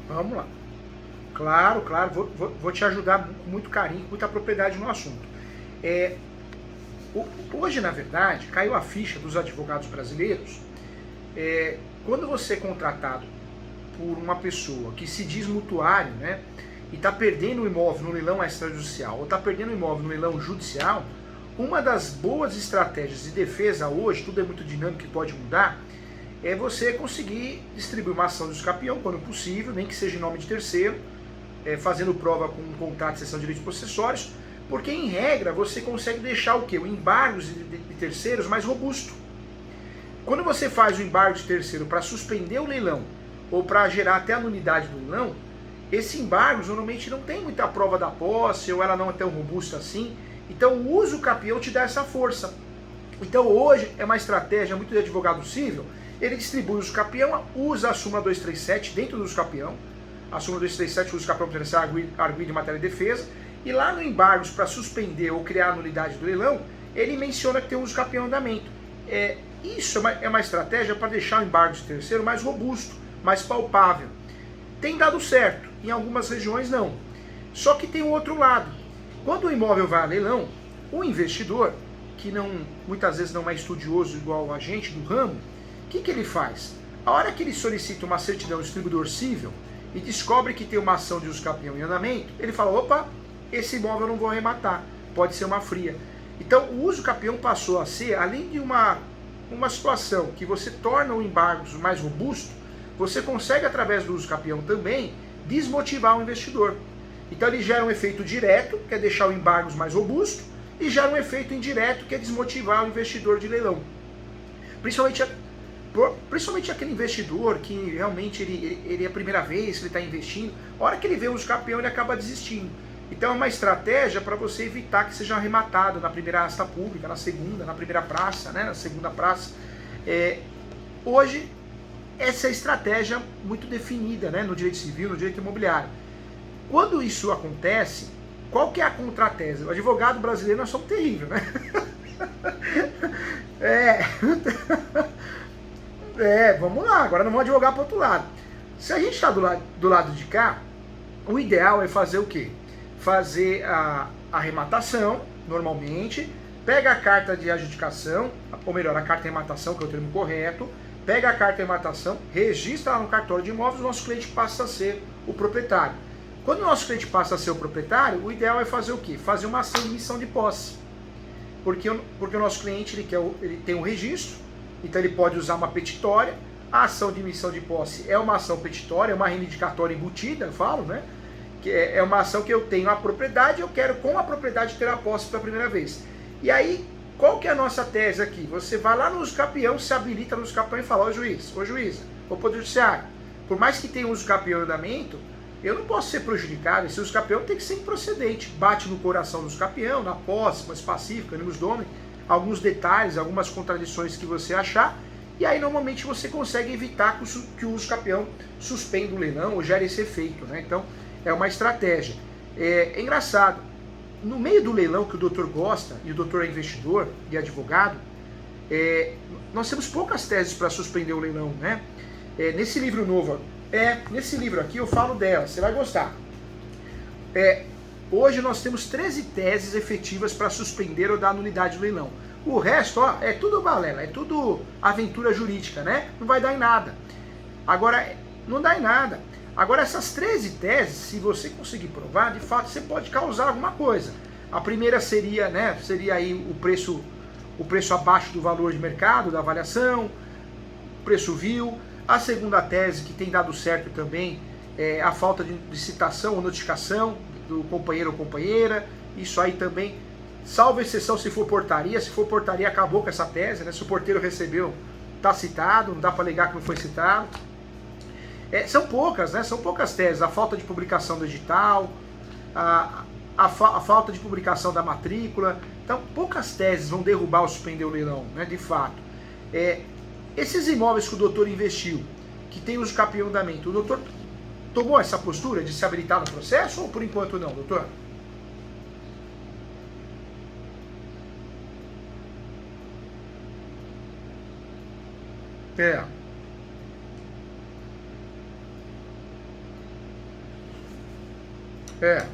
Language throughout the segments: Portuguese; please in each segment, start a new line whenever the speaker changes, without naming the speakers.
Vamos lá. Claro, claro, vou te ajudar com muito carinho, com muita propriedade no assunto. É, hoje, na verdade, caiu a ficha dos advogados brasileiros. Quando você é contratado por uma pessoa que se diz mutuário, né, e está perdendo o imóvel no leilão extrajudicial ou está perdendo o imóvel no leilão judicial, uma das boas estratégias de defesa hoje, tudo é muito dinâmico e pode mudar, é você conseguir distribuir uma ação de escapião quando possível, nem que seja em nome de terceiro, fazendo prova com um contrato de cessão de direitos possessórios, porque em regra você consegue deixar o quê? O embargo de terceiros mais robusto. Quando você faz o embargo de terceiro para suspender o leilão ou para gerar até a nulidade do leilão, esse embargo normalmente não tem muita prova da posse ou ela não é tão robusta assim. Então o uso capião te dá essa força. Então hoje é uma estratégia muito de advogado civil, ele distribui o uso capião, usa a súmula 237 dentro do uso capião, a súmula 237 usa o capião para ser arguido de matéria de defesa, e lá no embargos para suspender ou criar a nulidade do leilão, ele menciona que tem o uso capião em andamento. Isso é uma estratégia para deixar o embargo de terceiro mais robusto, mais palpável. Tem dado certo, em algumas regiões não. Só que tem o outro lado. Quando o imóvel vai a leilão, o investidor, que muitas vezes não é estudioso igual a gente do ramo, o que ele faz? A hora que ele solicita uma certidão do distribuidor civil e descobre que tem uma ação de uso capião em andamento, ele fala, opa, esse imóvel eu não vou arrematar, pode ser uma fria. Então o uso capião passou a ser, além de uma situação que você torna o embargo mais robusto, você consegue através do uso capião também desmotivar o investidor. Então ele gera um efeito direto, que é deixar o embargo mais robusto, e gera um efeito indireto, que é desmotivar o investidor de leilão. Principalmente aquele investidor que realmente ele é a primeira vez que ele está investindo, a hora que ele vê o uso capião ele acaba desistindo. Então é uma estratégia para você evitar que seja arrematado na primeira asta pública, na segunda, na primeira praça, né, na segunda praça. Hoje, essa é a estratégia muito definida, né, no direito civil, no direito imobiliário. Quando isso acontece, qual que é a contratese? O advogado brasileiro nós somos terríveis, né? Vamos lá, agora não vamos advogar para o outro lado. Se a gente está do lado de cá, o ideal é fazer o quê? Fazer a arrematação, normalmente, pega a carta de adjudicação, ou melhor, a carta de arrematação, que é o termo correto, pega a carta de arrematação, registra lá no cartório de imóveis, o nosso cliente passa a ser o proprietário. Quando o nosso cliente passa a ser o proprietário, o ideal é fazer o quê? Fazer uma ação de emissão de posse. Porque o nosso cliente ele tem um registro, então ele pode usar uma petitória. A ação de emissão de posse é uma ação petitória, é uma reivindicatória embutida, eu falo, né? Que é uma ação que eu tenho a propriedade, eu quero com a propriedade ter a posse pela primeira vez. E aí, qual que é a nossa tese aqui? Você vai lá no uso capião, se habilita no uso capião e fala, ô juíza, ô poder judiciário, por mais que tenha um uso capião em andamento, eu não posso ser prejudicado, esse uso capião tem que ser improcedente. Bate no coração do uso capião, na posse, mais pacífica, animus domini, alguns detalhes, algumas contradições que você achar, e aí normalmente você consegue evitar que o uso capião suspenda o leilão ou gere esse efeito, né? Então, é uma estratégia. É engraçado, no meio do leilão que o doutor gosta, e o doutor é investidor e advogado, nós temos poucas teses para suspender o leilão, né? Nesse livro novo, nesse livro aqui eu falo dela, você vai gostar. Hoje nós temos 13 teses efetivas para suspender ou dar nulidade do leilão. O resto, é tudo balela, é tudo aventura jurídica, né? Não vai dar em nada. Agora, não dá em nada. Agora, essas 13 teses, se você conseguir provar, de fato você pode causar alguma coisa. A primeira seria, né, aí o preço abaixo do valor de mercado, da avaliação, preço vil. A segunda tese, que tem dado certo também, é a falta de citação ou notificação do companheiro ou companheira. Isso aí também, salvo exceção se for portaria. Se for portaria, acabou com essa tese, né? Se o porteiro recebeu, está citado, não dá para alegar que não foi citado. São poucas, né? São poucas teses. A falta de publicação do edital, a falta de publicação da matrícula. Então, poucas teses vão derrubar ou suspender o leilão, né? De fato. Esses imóveis que o doutor investiu, que tem uso capião em andamento, o doutor tomou essa postura de se habilitar no processo ou por enquanto não, doutor? É.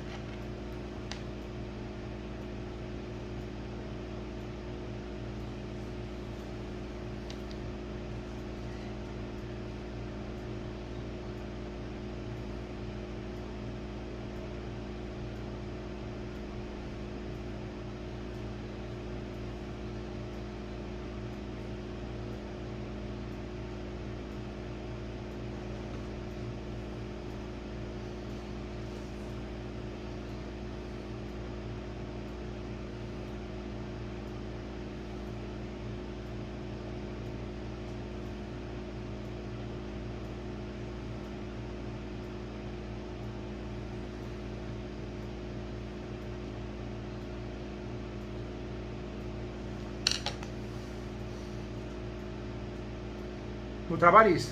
No trabalhista.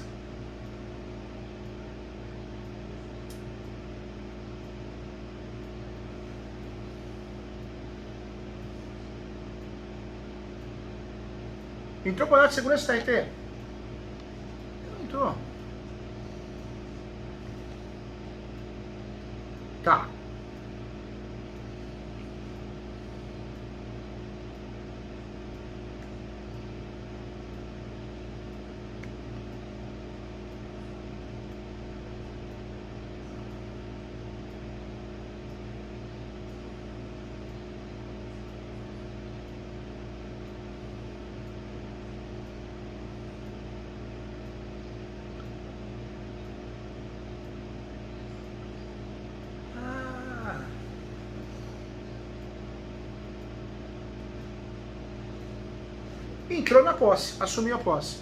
Entrou com a de segurança da RT? Não entrou. Tá. Entrou na posse, assumiu a posse.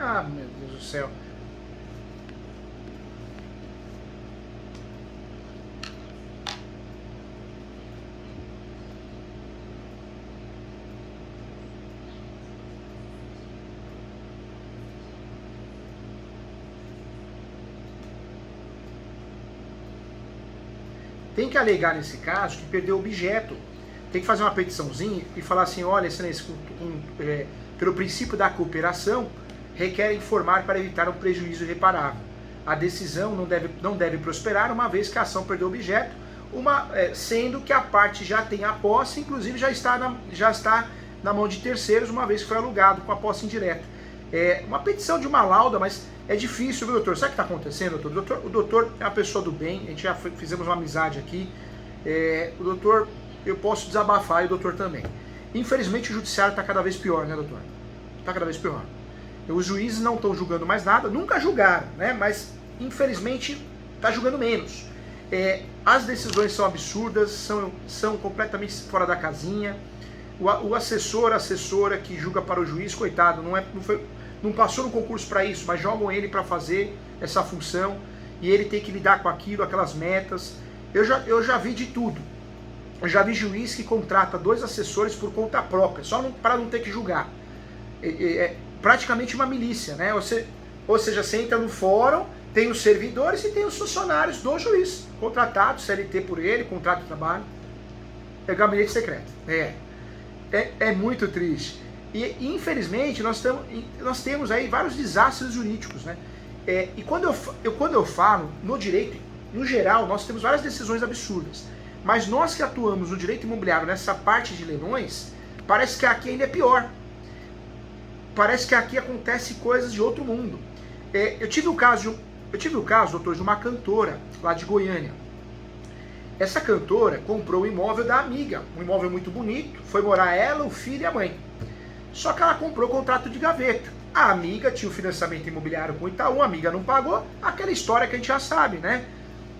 Ah, meu Deus do céu. Tem que alegar nesse caso que perdeu o objeto. Tem que fazer uma petiçãozinha e falar assim, olha, excelência, pelo princípio da cooperação, requer informar para evitar um prejuízo irreparável. A decisão não deve prosperar, uma vez que a ação perdeu o objeto, sendo que a parte já tem a posse, inclusive já está na mão de terceiros, uma vez que foi alugado com a posse indireta. É uma petição de uma lauda, mas é difícil, viu, doutor? Sabe o que está acontecendo, doutor? O doutor é uma pessoa do bem, a gente já fizemos uma amizade aqui. O doutor, eu posso desabafar e o doutor também. Infelizmente o judiciário está cada vez pior, né, doutor? Está cada vez pior. Os juízes não estão julgando mais nada, nunca julgaram, né? Mas infelizmente está julgando menos. As decisões são absurdas, são completamente fora da casinha. O assessor, a assessora que julga para o juiz, coitado, não passou no concurso para isso, mas jogam ele para fazer essa função e ele tem que lidar com aquilo, aquelas metas. Eu já vi de tudo. Eu já vi juiz que contrata 2 assessores por conta própria, só para não ter que julgar. Praticamente uma milícia, né? Ou seja, você entra no fórum, tem os servidores e tem os funcionários do juiz, contratados, CLT por ele, contrato de trabalho. É gabinete secreto. É muito triste. E infelizmente nós temos aí vários desastres jurídicos, né? E quando eu falo no direito, no geral, nós temos várias decisões absurdas. Mas nós que atuamos no direito imobiliário, nessa parte de leilões, parece que aqui ainda é pior. Parece que aqui acontece coisas de outro mundo. Eu tive o caso, doutor, de uma cantora lá de Goiânia. Essa cantora comprou o imóvel da amiga, um imóvel muito bonito, foi morar ela, o filho e a mãe. Só que ela comprou o contrato de gaveta. A amiga tinha o financiamento imobiliário com o Itaú, a amiga não pagou, aquela história que a gente já sabe, né?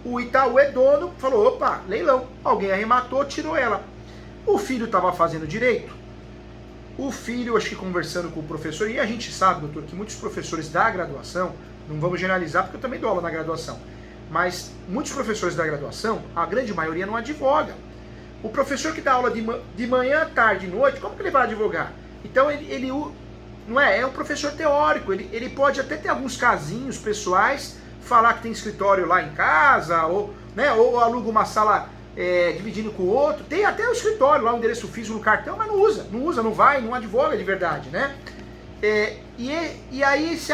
O Itaú é dono, falou, opa, leilão. Alguém arrematou, tirou ela. O filho estava fazendo direito. O filho, acho que conversando com o professor, e a gente sabe, doutor, que muitos professores da graduação, não vamos generalizar porque eu também dou aula na graduação, mas muitos professores da graduação, a grande maioria não advoga. O professor que dá aula de manhã, tarde e noite, como que ele vai advogar? Então ele não é um professor teórico, ele pode até ter alguns casinhos pessoais, falar que tem escritório lá em casa, ou, né, ou aluga uma sala dividindo com o outro, tem até o escritório lá, o endereço físico no cartão, mas não vai, não advoga de verdade, né? E aí esse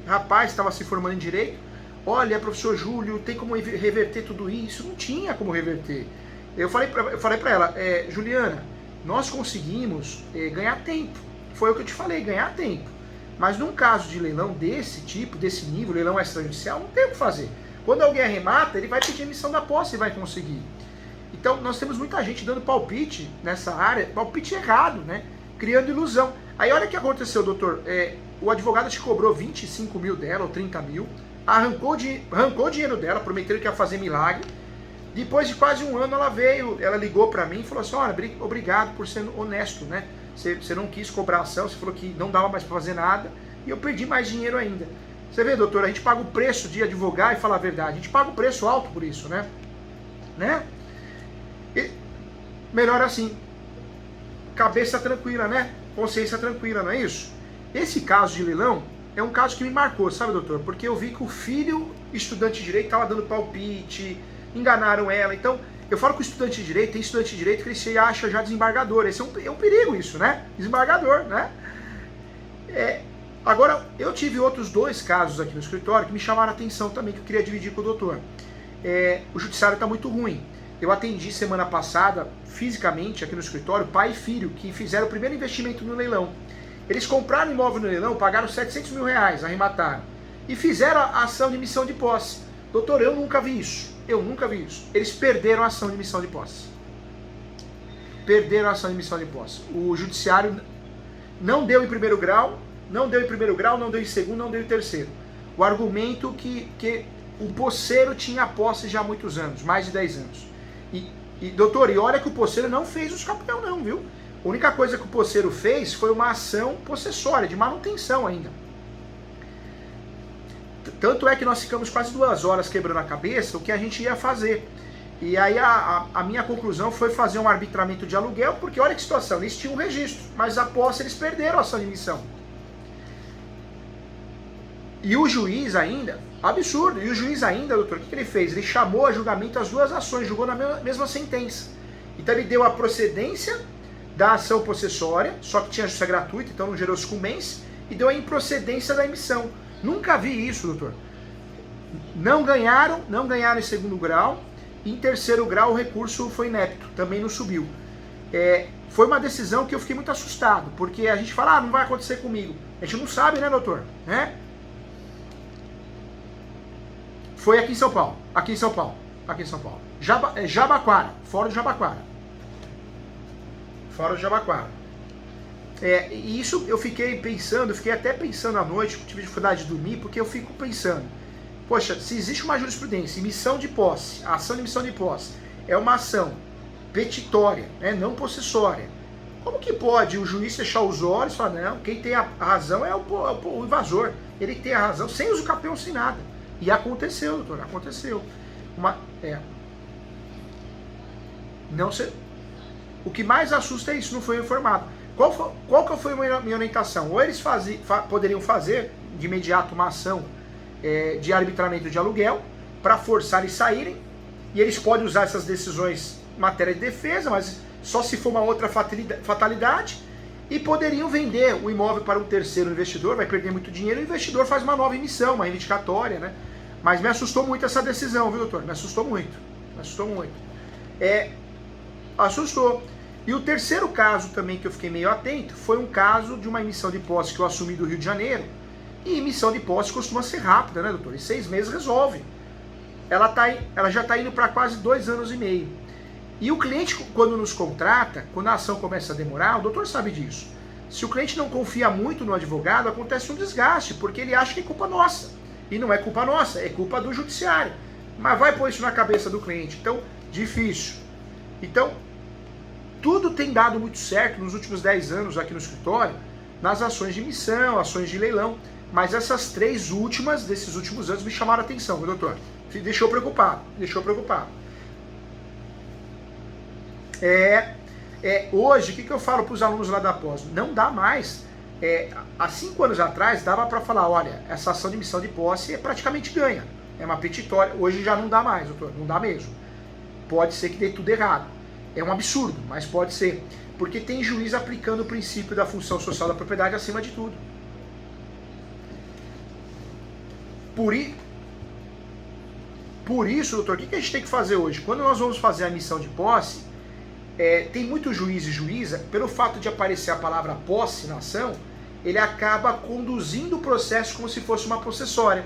rapaz estava se formando em Direito, olha, professor Júlio, tem como reverter tudo isso? Não tinha como reverter. Eu falei para ela, Juliana, nós conseguimos ganhar tempo, foi o que eu te falei, ganhar tempo. Mas num caso de leilão desse tipo, desse nível, leilão extrajudicial, não tem o que fazer. Quando alguém arremata, ele vai pedir emissão da posse e vai conseguir. Então nós temos muita gente dando palpite nessa área, palpite errado, né? Criando ilusão. Aí olha o que aconteceu, doutor. O advogado te cobrou 25 mil dela, ou 30 mil, arrancou o dinheiro dela, prometeu que ia fazer milagre. Depois de quase um ano ela ligou para mim e falou assim, olha, obrigado por ser honesto, né? Você não quis cobrar ação, você falou que não dava mais para fazer nada, e eu perdi mais dinheiro ainda. Você vê, doutor, a gente paga o preço de advogar e falar a verdade. A gente paga o preço alto por isso, né? E melhor assim. Cabeça tranquila, né? Consciência tranquila, não é isso? Esse caso de leilão é um caso que me marcou, sabe, doutor? Porque eu vi que o filho, estudante de Direito, estava dando palpite, enganaram ela. Então, eu falo com o estudante de Direito, tem estudante de Direito que ele se acha já desembargador. Esse é um perigo isso, né? Desembargador, né? Agora, eu tive outros 2 casos aqui no escritório que me chamaram a atenção também, que eu queria dividir com o doutor. O judiciário está muito ruim. Eu atendi semana passada, fisicamente, aqui no escritório, pai e filho, que fizeram o primeiro investimento no leilão. Eles compraram imóvel no leilão, pagaram 700 mil reais, arremataram. E fizeram a ação de missão de posse. Doutor, eu nunca vi isso. Eles perderam a ação de missão de posse. O judiciário não deu em primeiro grau, não deu em segundo, não deu em terceiro. O argumento que o posseiro tinha a posse já há muitos anos, mais de 10 anos. Doutor, e olha que o posseiro não fez os capel não, viu? A única coisa que o posseiro fez foi uma ação possessória, de manutenção ainda. Tanto é que nós ficamos quase 2 horas quebrando a cabeça o que a gente ia fazer. E aí a minha conclusão foi fazer um arbitramento de aluguel, porque olha que situação, eles tinham um registro, mas a posse eles perderam a ação de missão. E o juiz ainda, absurdo, doutor, o que ele fez? Ele chamou a julgamento as 2 ações, julgou na mesma sentença. Então ele deu a procedência da ação possessória, só que tinha justiça gratuita, então não gerou sucumbência, e deu a improcedência da emissão. Nunca vi isso, doutor. Não ganharam em segundo grau, em terceiro grau o recurso foi inepto, também não subiu. Foi uma decisão que eu fiquei muito assustado, porque a gente fala, não vai acontecer comigo. A gente não sabe, né, doutor? Foi aqui em São Paulo. Jabaquara, Fórum de Jabaquara. E isso eu fiquei até pensando à noite, tive dificuldade de dormir, porque eu fico pensando, poxa, se existe uma jurisprudência, emissão de posse, ação de emissão de posse, é uma ação petitória, né, não possessória, como que pode o juiz fechar os olhos e falar, não, quem tem a razão é o invasor, ele tem a razão, sem uso capel, sem nada. E aconteceu, doutor, aconteceu. Não sei. O que mais assusta é isso, não foi informado. Qual que foi a minha orientação? Ou eles poderiam fazer de imediato uma ação de arbitramento de aluguel para forçar eles saírem, e eles podem usar essas decisões em matéria de defesa, mas só se for uma outra fatalidade, e poderiam vender o imóvel para um terceiro investidor, vai perder muito dinheiro, e o investidor faz uma nova emissão, uma reivindicatória, né? Mas me assustou muito essa decisão, viu, doutor? Me assustou muito. Assustou. E o terceiro caso também que eu fiquei meio atento foi um caso de uma emissão de posse que eu assumi do Rio de Janeiro. E emissão de posse costuma ser rápida, né, doutor? Em 6 meses resolve. Ela já está indo para quase 2 anos e meio. E o cliente, quando nos contrata, quando a ação começa a demorar, o doutor sabe disso. Se o cliente não confia muito no advogado, acontece um desgaste, porque ele acha que é culpa nossa. E não é culpa nossa, é culpa do judiciário. Mas vai pôr isso na cabeça do cliente. Então, difícil. Então, tudo tem dado muito certo nos últimos 10 anos aqui no escritório, nas ações de missão, ações de leilão. Mas essas 3 últimas, desses últimos anos, me chamaram a atenção, meu doutor. Deixou preocupado, deixou preocupado. Hoje, o que eu falo para os alunos lá da pós? Não dá mais. Há 5 anos atrás, dava para falar, olha, essa ação de missão de posse é praticamente ganha. É uma petitória. Hoje já não dá mais, doutor, não dá mesmo. Pode ser que dê tudo errado. É um absurdo, mas pode ser. Porque tem juiz aplicando o princípio da função social da propriedade acima de tudo. Por isso, doutor, o que a gente tem que fazer hoje? Quando nós vamos fazer a missão de posse, tem muito juiz e juíza, pelo fato de aparecer a palavra posse na ação, ele acaba conduzindo o processo como se fosse uma possessória.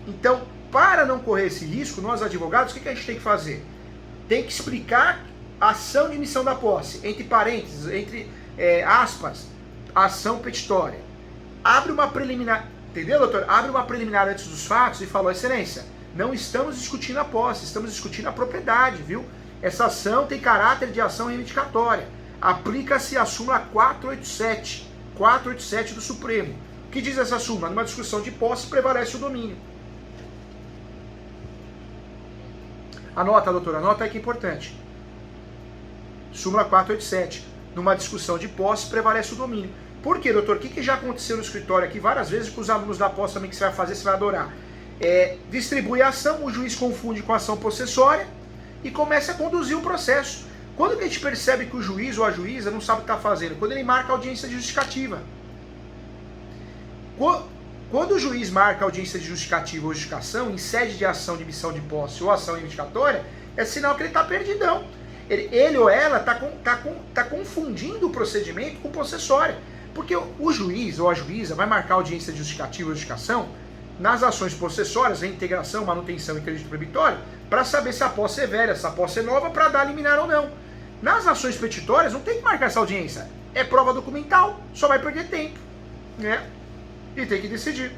Então, para não correr esse risco, nós advogados, o que a gente tem que fazer? Tem que explicar a ação de missão da posse, entre parênteses, entre aspas, ação petitória. Abre uma preliminar, entendeu, doutor? Abre uma preliminar antes dos fatos e falou, excelência, não estamos discutindo a posse, estamos discutindo a propriedade, viu? Essa ação tem caráter de ação reivindicatória. Aplica-se a súmula 487 do Supremo. O que diz essa súmula? Numa discussão de posse prevalece o domínio. Anota, doutor, anota aí que é importante. Súmula 487. Numa discussão de posse prevalece o domínio. Por quê, doutor? O que já aconteceu no escritório aqui várias vezes com os alunos da posse também que você vai fazer, você vai adorar. Distribui a ação, o juiz confunde com a ação possessória e começa a conduzir o processo. Quando que a gente percebe que o juiz ou a juíza não sabe o que está fazendo? Quando ele marca a audiência de justificativa. Quando o juiz marca a audiência de justificativa ou justificação em sede de ação de missão de posse ou ação reivindicatória, é sinal que ele está perdidão. Ele ou ela está confundindo o procedimento com possessória. Porque o juiz ou a juíza vai marcar a audiência de justificativa ou justificação nas ações possessórias, reintegração, manutenção e crédito proibitório, para saber se a posse é velha, se a posse é nova, para dar liminar ou não. Nas ações petitórias não tem que marcar essa audiência. É prova documental, só vai perder tempo, né? E tem que decidir.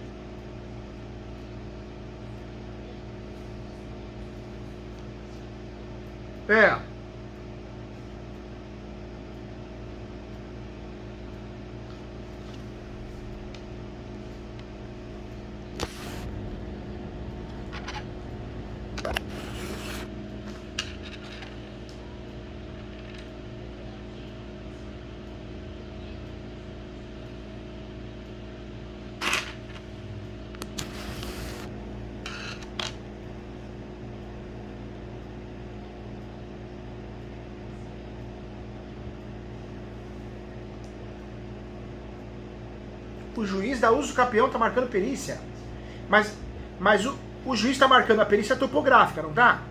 O juiz da uso do campeão está marcando perícia. Mas o juiz está marcando a perícia topográfica, não tá?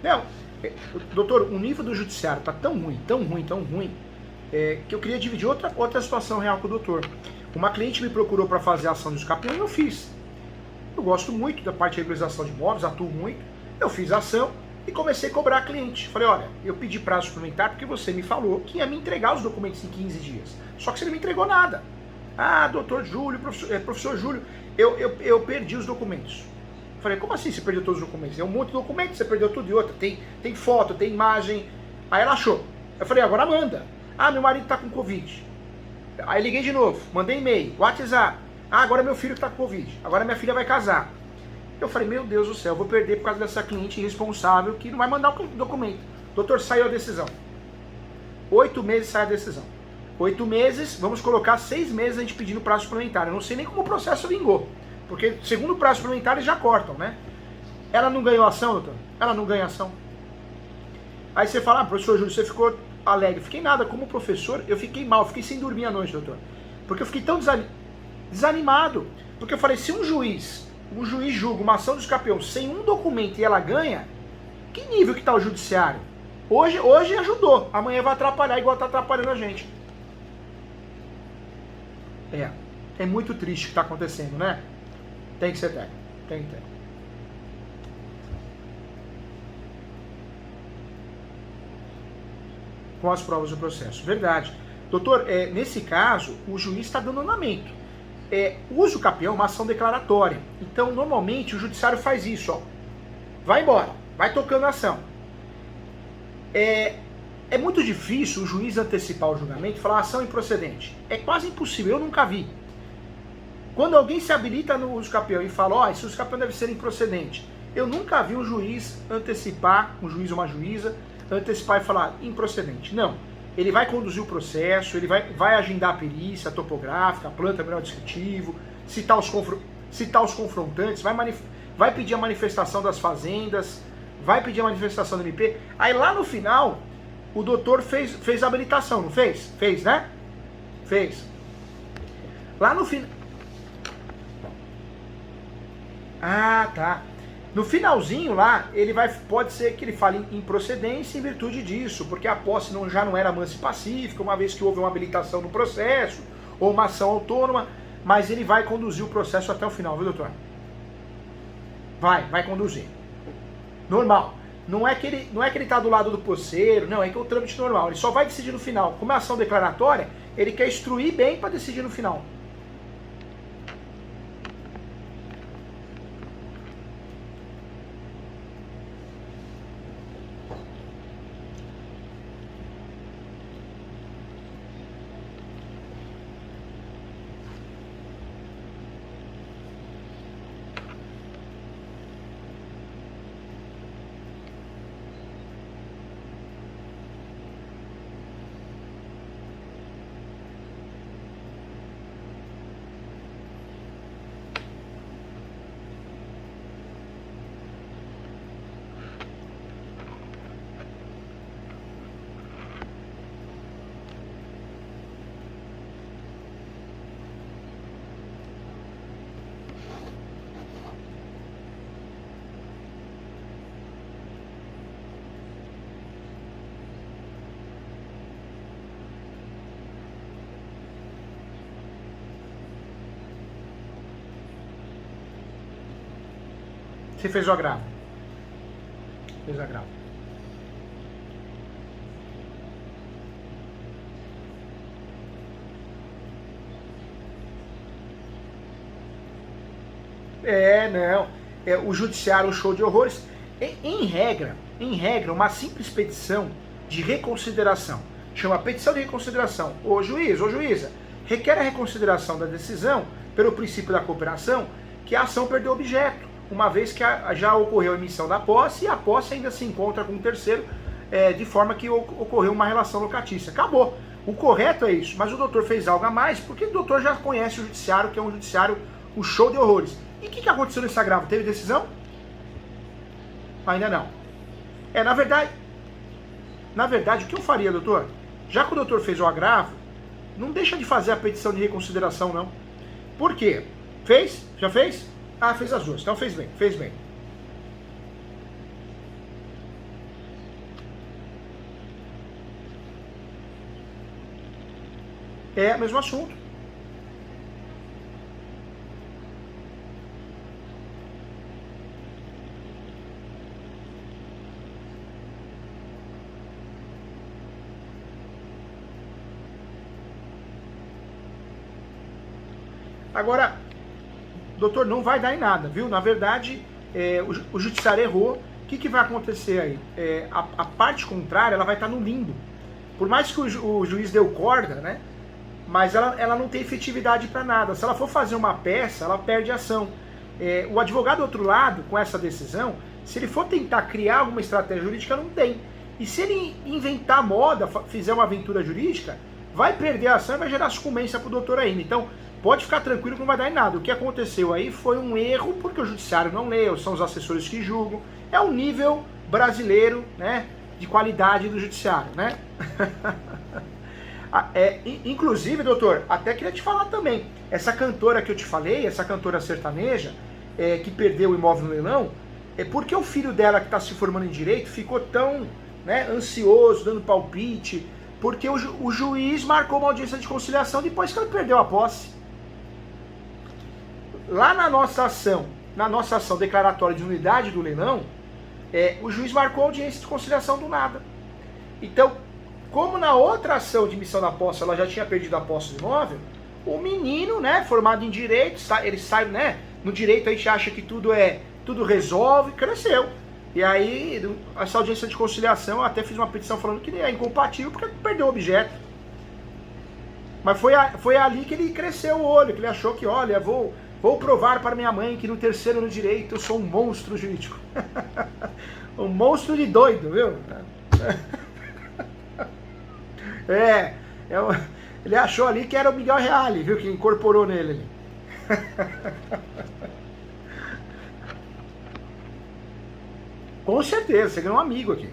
Não, doutor, o nível do judiciário tá tão ruim, que eu queria dividir outra situação real com o doutor. Uma cliente me procurou para fazer a ação de escapeão e eu fiz. Eu gosto muito da parte de regularização de imóveis, atuo muito. Eu fiz a ação e comecei a cobrar a cliente. Falei, olha, eu pedi prazo suplementar porque você me falou que ia me entregar os documentos em 15 dias. Só que você não me entregou nada. Ah, doutor Júlio, professor Júlio, eu perdi os documentos. Falei, como assim você perdeu todos os documentos? É um monte de documentos, você perdeu tudo e outra. Tem foto, tem imagem. Aí ela achou. Eu falei, agora manda. Ah, meu marido tá com Covid. Aí liguei de novo, mandei e-mail, WhatsApp. Ah, agora meu filho tá com Covid. Agora minha filha vai casar. Eu falei, meu Deus do céu, eu vou perder por causa dessa cliente irresponsável que não vai mandar o documento. Doutor, saiu a decisão. 8 meses sai a decisão. 8 meses, vamos colocar 6 meses a gente pedindo prazo suplementar. Eu não sei nem como o processo vingou. Porque segundo o prazo suplementar eles já cortam, né? Ela não ganhou ação, doutor? Ela não ganha ação. Aí você fala, professor Júlio, você ficou alegre. Fiquei nada, como professor, eu fiquei mal, fiquei sem dormir à noite, doutor. Porque eu fiquei tão desanimado. Porque eu falei, se um juiz julga uma ação do escapeão sem um documento e ela ganha, que nível que está o judiciário? Hoje ajudou, amanhã vai atrapalhar igual está atrapalhando a gente. É muito triste o que está acontecendo, né? Tem que ser técnico, tem que ter. Com as provas do processo, verdade. Doutor, nesse caso, o juiz está dando andamento. Usa o capião uma ação declaratória. Então, normalmente, o judiciário faz isso, ó. Vai embora, vai tocando a ação. É muito difícil o juiz antecipar o julgamento e falar ação improcedente. É quase impossível, eu nunca vi. Quando alguém se habilita no uso capião e fala, esse uso capião deve ser improcedente, eu nunca vi um juiz antecipar, um juiz ou uma juíza, antecipar e falar improcedente. Não. Ele vai conduzir o processo, ele vai agendar a perícia, a topográfica, a planta mineral descritivo, citar os confrontantes, vai pedir a manifestação das fazendas, vai pedir a manifestação do MP. Aí lá no final, o doutor fez a habilitação, não fez? Fez, né? Fez. Lá no final... Ah, tá. No finalzinho lá, pode ser que ele fale em procedência em virtude disso, porque a posse já não era mansa e pacífica, uma vez que houve uma habilitação no processo, ou uma ação autônoma, mas ele vai conduzir o processo até o final, viu, doutor? Vai conduzir. Normal. Não é que ele está do lado do posseiro, não, é que é o trâmite normal. Ele só vai decidir no final. Como é ação declaratória, ele quer instruir bem para decidir no final. Você fez o agravo. Fez o agravo. Não. O judiciário, um show de horrores. Em regra, uma simples petição de reconsideração. Chama petição de reconsideração. Ô juiz, ô juíza, requer a reconsideração da decisão pelo princípio da cooperação que a ação perdeu objeto, uma vez que já ocorreu a emissão da posse e a posse ainda se encontra com um terceiro, de forma que ocorreu uma relação locatícia. Acabou. O correto é isso, mas o doutor fez algo a mais, porque o doutor já conhece o judiciário, que é um judiciário, um show de horrores. E o que aconteceu nesse agravo? Teve decisão? Ainda não. Na verdade, o que eu faria, doutor? Já que o doutor fez o agravo, não deixa de fazer a petição de reconsideração, não. Por quê? Fez? Já fez? Ah, fez as duas. Então fez bem, fez bem. É o mesmo assunto. Agora, doutor, não vai dar em nada, viu? Na verdade, o judiciário errou. O que vai acontecer aí? A parte contrária, ela vai estar no limbo. Por mais que o juiz deu corda, né? Mas ela não tem efetividade para nada. Se ela for fazer uma peça, ela perde a ação. O advogado do outro lado, com essa decisão, se ele for tentar criar alguma estratégia jurídica, não tem. E se ele inventar moda, fizer uma aventura jurídica, vai perder a ação e vai gerar sucumbência para o doutor ainda. Então, pode ficar tranquilo que não vai dar em nada. O que aconteceu aí foi um erro, porque o judiciário não leu, são os assessores que julgam. É o nível brasileiro, né, de qualidade do judiciário, né? Inclusive, doutor, até queria te falar também, essa cantora que eu te falei, essa cantora sertaneja, que perdeu o imóvel no leilão, é porque o filho dela, que está se formando em direito, ficou tão, né, ansioso, dando palpite, porque o juiz marcou uma audiência de conciliação depois que ela perdeu a posse. Lá na nossa ação declaratória de nulidade do leilão, o juiz marcou a audiência de conciliação do nada. Então, como na outra ação de missão da posse ela já tinha perdido a posse do imóvel, o menino, né, formado em direito, ele sai, né, no direito a gente acha que tudo resolve, cresceu. E aí, essa audiência de conciliação, eu até fiz uma petição falando que é incompatível porque perdeu o objeto. Mas foi ali que ele cresceu o olho, que ele achou que, olha, vou provar para minha mãe que no terceiro ano direito eu sou um monstro jurídico. Um monstro de doido, viu? Ele achou ali que era o Miguel Reale, viu? Que incorporou nele ali. Com certeza, você ganhou um amigo aqui.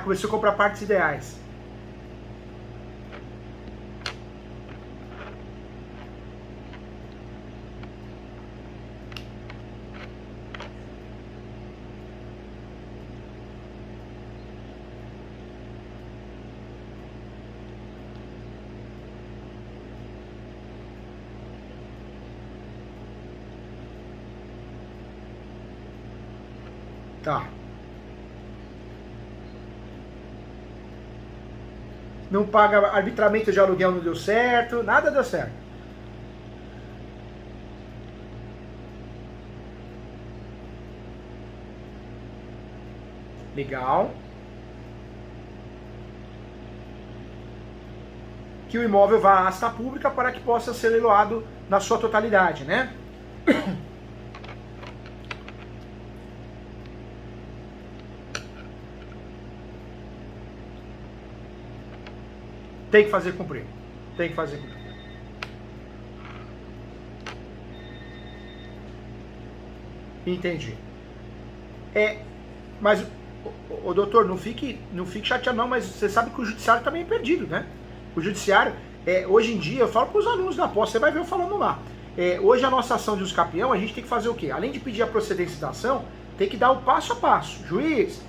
Começou a comprar partes ideais. Tá. Não paga arbitramento de aluguel, não deu certo, nada deu certo. Legal. Que o imóvel vá à asta pública para que possa ser leiloado na sua totalidade, né? Tem que fazer cumprir. Tem que fazer cumprir. Entendi. Mas, o doutor, não fique chateado não, mas você sabe que o judiciário também é perdido, né? O judiciário, hoje em dia, eu falo para os alunos da posse, você vai ver eu falando lá. Hoje a nossa ação de usucapião, a gente tem que fazer o quê? Além de pedir a procedência da ação, tem que dar o passo a passo. Juiz,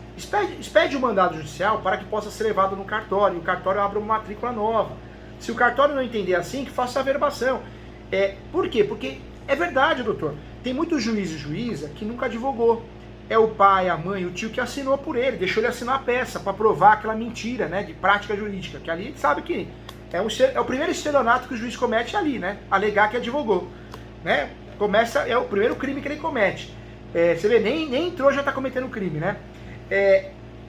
expede o mandado judicial para que possa ser levado no cartório, e o cartório abre uma matrícula nova. Se o cartório não entender assim, que faça a averbação. Por quê? Porque é verdade, doutor, tem muito juiz e juíza que nunca advogou. É o pai, a mãe, o tio que assinou por ele, deixou ele assinar a peça para provar aquela mentira, né, de prática jurídica, que ali a gente sabe que é o primeiro estelionato que o juiz comete ali, né, alegar que advogou, né, é o primeiro crime que ele comete. Você vê, nem entrou, já está cometendo crime, né.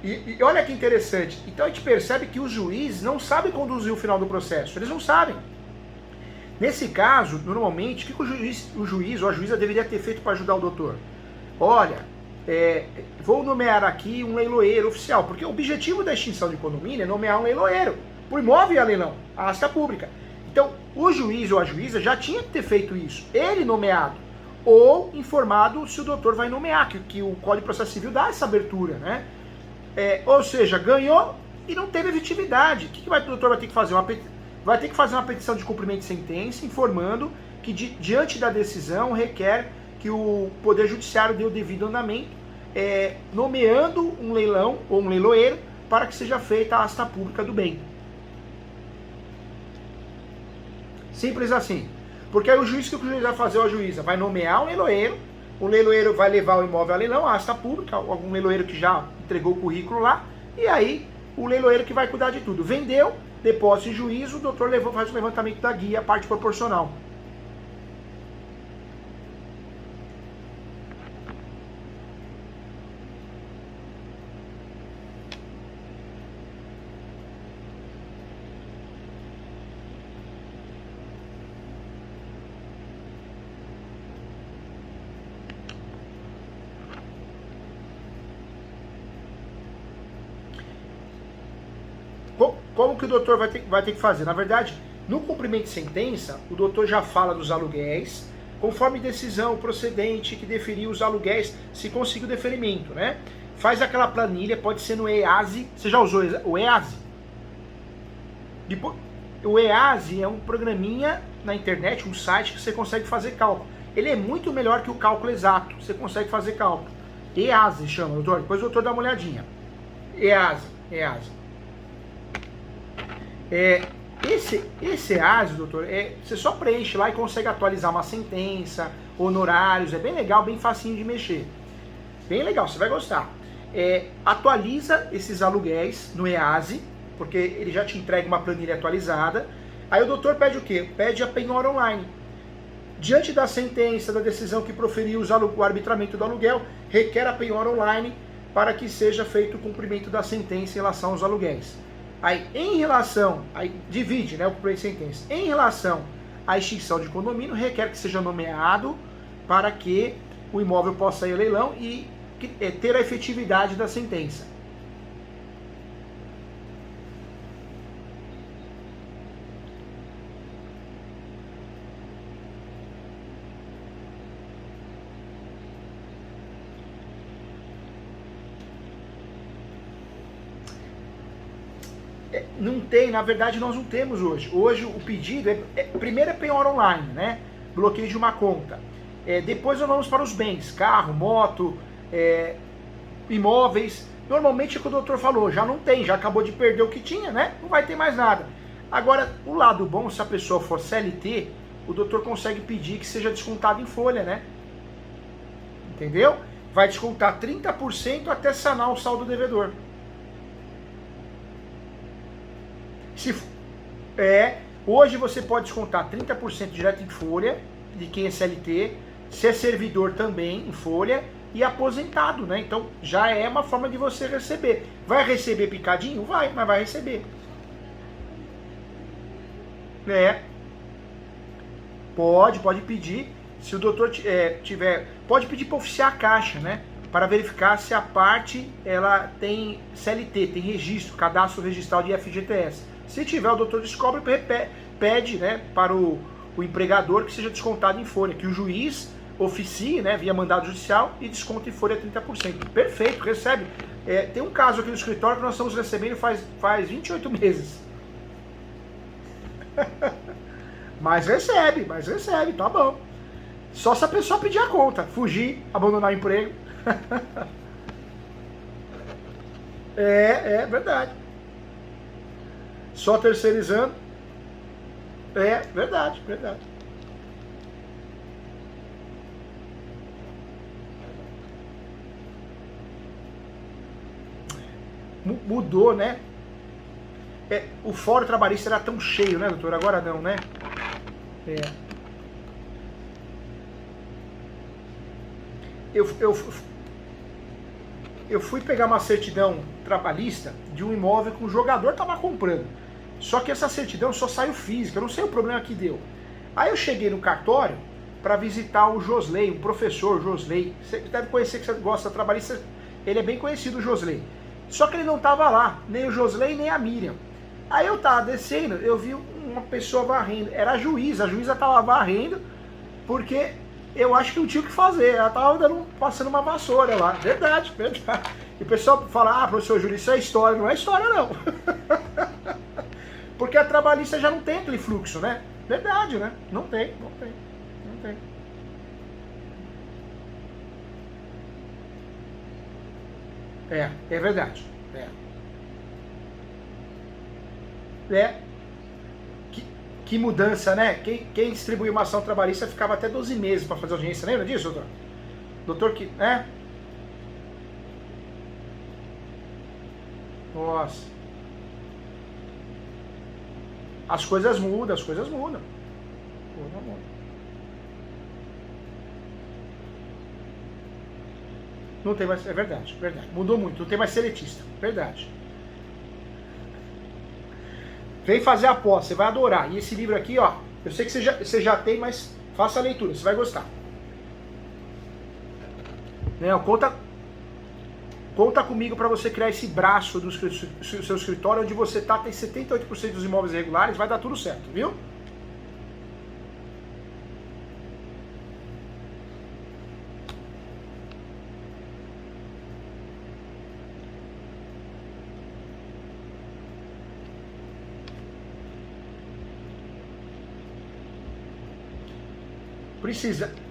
E olha que interessante, então a gente percebe que os juízes não sabem conduzir o final do processo, eles não sabem. Nesse caso, normalmente, o que o juiz ou a juíza deveria ter feito para ajudar o doutor? Olha, vou nomear aqui um leiloeiro oficial, porque o objetivo da extinção de condomínio é nomear um leiloeiro, o imóvel é a leilão, a asta pública. Então, o juiz ou a juíza já tinha que ter feito isso, ele nomeado, ou informado se o doutor vai nomear, que o Código de Processo Civil dá essa abertura, né? Ou seja, ganhou e não teve efetividade. O que o doutor vai ter que fazer? Vai ter que fazer uma petição de cumprimento de sentença, informando que diante da decisão requer que o Poder Judiciário dê o devido andamento, nomeando um leilão ou um leiloeiro para que seja feita a asta pública do bem. Simples assim. Porque aí o juiz, o que o juiz vai fazer, ou a juíza? Vai nomear um leiloeiro, o leiloeiro vai levar o imóvel a leilão, a asta pública, algum leiloeiro que já entregou o currículo lá, e aí o leiloeiro que vai cuidar de tudo. Vendeu, depósito em juízo, o doutor faz o levantamento da guia, a parte proporcional. Como que o doutor vai ter que fazer? Na verdade, no cumprimento de sentença, o doutor já fala dos aluguéis, conforme decisão procedente que deferir os aluguéis, se conseguir o deferimento, né? Faz aquela planilha, pode ser no EASE. Você já usou o EASE? O EASE é um programinha na internet, um site que você consegue fazer cálculo. Ele é muito melhor que o cálculo exato, você consegue fazer cálculo. EASE chama, doutor. Depois o doutor dá uma olhadinha. EASE. Esse EASE, doutor, você só preenche lá e consegue atualizar uma sentença, honorários, é bem legal, bem facinho de mexer. Bem legal, você vai gostar. Atualiza esses aluguéis no EASE, porque ele já te entrega uma planilha atualizada. Aí o doutor pede o quê? Pede a penhora online. Diante da sentença, da decisão que proferiu o arbitramento do aluguel, requer a penhora online para que seja feito o cumprimento da sentença em relação aos aluguéis. Aí, divide, né, o cumprimento de sentença. Em relação à extinção de condomínio, requer que seja nomeado para que o imóvel possa ir a leilão e ter a efetividade da sentença. Não tem, na verdade nós não temos hoje. Hoje o pedido primeiro é penhora online, né? Bloqueio de uma conta. Depois nós vamos para os bens, carro, moto, imóveis. Normalmente é o que o doutor falou, já não tem, já acabou de perder o que tinha, né? Não vai ter mais nada. Agora, o lado bom, se a pessoa for CLT, o doutor consegue pedir que seja descontado em folha, né? Entendeu? Vai descontar 30% até sanar o saldo devedor. Hoje você pode descontar 30% direto em folha, de quem é CLT, se é servidor também em folha, e aposentado, né? Então já é uma forma de você receber. Vai receber picadinho? Vai, mas vai receber. Pode pedir. Se o doutor tiver, pode pedir para oficiar a caixa, né? Para verificar se a parte ela tem CLT, tem registro, cadastro registral de FGTS. Se tiver, o doutor descobre e pede, né, para o empregador que seja descontado em folha, que o juiz oficie, né, via mandado judicial e desconta em folha 30%. Perfeito, recebe. Tem um caso aqui no escritório que nós estamos recebendo faz 28 meses. Mas recebe, tá bom. Só se a pessoa pedir a conta, fugir, abandonar o emprego. É verdade. Só terceirizando. Verdade. Mudou, né? O fórum trabalhista era tão cheio, né, doutor? Agora não, né? Eu fui pegar uma certidão trabalhista de um imóvel que o jogador estava comprando. Só que essa certidão só saiu física, eu não sei o problema que deu. Aí eu cheguei no cartório para visitar o Josley, o professor Josley. Você deve conhecer, que você gosta de trabalhista, ele é bem conhecido, o Josley. Só que ele não estava lá, nem o Josley, nem a Miriam. Aí eu tava descendo, eu vi uma pessoa varrendo, era a juíza estava varrendo, porque eu acho que não tinha o que fazer, ela tava passando uma vassoura lá. Verdade. E o pessoal fala, professor Júlio, isso é história. Não é história, não. Porque a trabalhista já não tem aquele fluxo, né? Verdade, né? Não tem. É verdade. Que mudança, né? Quem distribuiu uma ação trabalhista ficava até 12 meses para fazer audiência. Lembra disso, doutor? Doutor que, né? Nossa. As coisas mudam, as coisas mudam. Não tem mais, é verdade, verdade. Mudou muito, não tem mais seletista, verdade. Vem fazer a pós, você vai adorar. E esse livro aqui, ó, eu sei que você já tem, mas faça a leitura, você vai gostar. Né, conta comigo para você criar esse braço do seu escritório, onde você tá, tem 78% dos imóveis regulares, vai dar tudo certo, viu?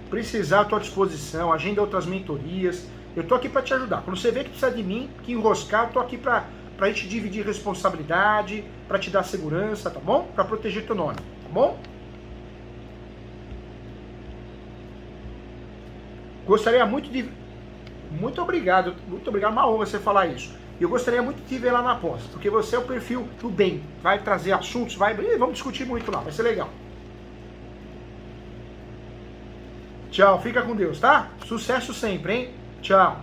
Precisar à tua disposição, agenda outras mentorias. Eu tô aqui para te ajudar. Quando você vê que precisa de mim, que enroscar, eu tô aqui pra gente dividir responsabilidade, para te dar segurança, tá bom? Para proteger teu nome, tá bom? Gostaria muito de... Muito obrigado, uma honra você falar isso. E eu gostaria muito de te ver lá na pós, porque você é o perfil do bem. Vai trazer assuntos, vamos discutir muito lá, vai ser legal. Tchau, fica com Deus, tá? Sucesso sempre, hein? Tchau.